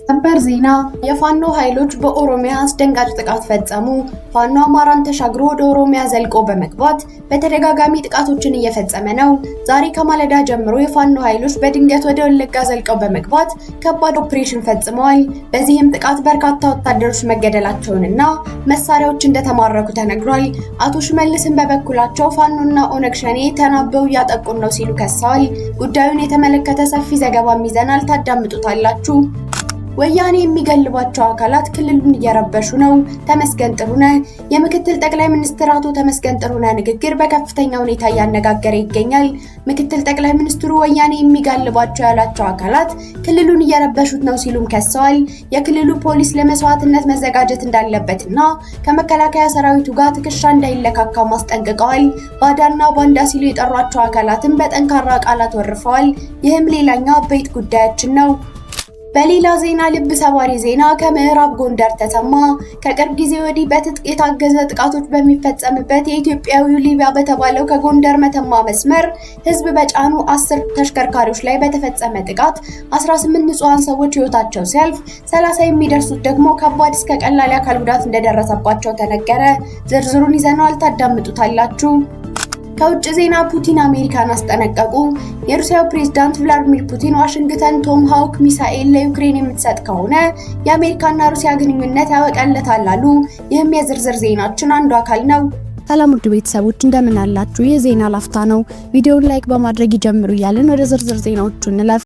ሰበር ዜና የፋኖ ኃይሎች በኦሮሚያ አስደንጋጭ ጥቃት ፈጸሙ። ፋኖ አማራን ተሻግሮ ወደ ኦሮሚያ ዘልቆ በመግባት በተደጋጋሚ ጥቃቶችን እየፈጸመ ነው። ዛሬ ከማለዳ ጀምሮ የፋኖ ኃይሎች በድንገት ወደ ወለጋ ዘልቀው በመግባት ከባድ ኦፕሬሽን ፈጽመዋል። በዚህም ጥቃት በርካታ ወታደሮች መገደላቸውንና መሳሪያዎች እንደተማረኩ ተነግሯል። አቶ ሽመልስን በበኩላቸው ፋኖና ኦነግ ሸኔ ተናበው እያጠቁን ነው ሲሉ ከሰዋል። ጉዳዩን የተመለከተ ሰፊ ዘገባም ይዘናል፣ ታዳምጡታላችሁ። ወያኔ የሚገልባቸው አካላት ክልሉን እየረበሹ ነው። ተመስገን ጥሩነህ የምክትል ጠቅላይ ሚኒስትር አቶ ተመስገን ጥሩነህ ንግግር በከፍተኛ ሁኔታ እያነጋገረ ይገኛል። ምክትል ጠቅላይ ሚኒስትሩ ወያኔ የሚገልባቸው ያላቸው አካላት ክልሉን እየረበሹት ነው ሲሉም ከሰዋል። የክልሉ ፖሊስ ለመስዋዕትነት መዘጋጀት እንዳለበትና ከመከላከያ ሰራዊቱ ጋር ትከሻ እንዳይለካካ ማስጠንቅቀዋል። ባዳና ባንዳ ሲሉ የጠሯቸው አካላትን በጠንካራ ቃላት ወርፈዋል። ይህም ሌላኛው አበይት ጉዳያችን ነው። በሌላ ዜና ልብ ሰባሪ ዜና ከምዕራብ ጎንደር ተሰማ። ከቅርብ ጊዜ ወዲህ በትጥቅ የታገዘ ጥቃቶች በሚፈጸምበት የኢትዮጵያዊው ሊቢያ በተባለው ከጎንደር መተማ መስመር ህዝብ በጫኑ 10 ተሽከርካሪዎች ላይ በተፈጸመ ጥቃት 18 ንጹሃን ሰዎች ህይወታቸው ሲያልፍ 30 የሚደርሱት ደግሞ ከባድ እስከ ቀላል የአካል ጉዳት እንደደረሰባቸው ተነገረ። ዝርዝሩን ይዘናል፣ ታዳምጡታላችሁ። ከውጭ ዜና ፑቲን አሜሪካን አስጠነቀቁ። የሩሲያው ፕሬዝዳንት ቭላዲሚር ፑቲን ዋሽንግተን ቶም ሃውክ ሚሳኤል ለዩክሬን የምትሰጥ ከሆነ የአሜሪካና ሩሲያ ግንኙነት ያበቃለታል አሉ። ይህም የዝርዝር ዜናችን አንዱ አካል ነው። ሰላም ውድ ቤተሰቦች እንደምን አላችሁ? የዜና ላፍታ ነው። ቪዲዮውን ላይክ በማድረግ ይጀምሩ እያልን ወደ ዝርዝር ዜናዎቹ እንለፍ።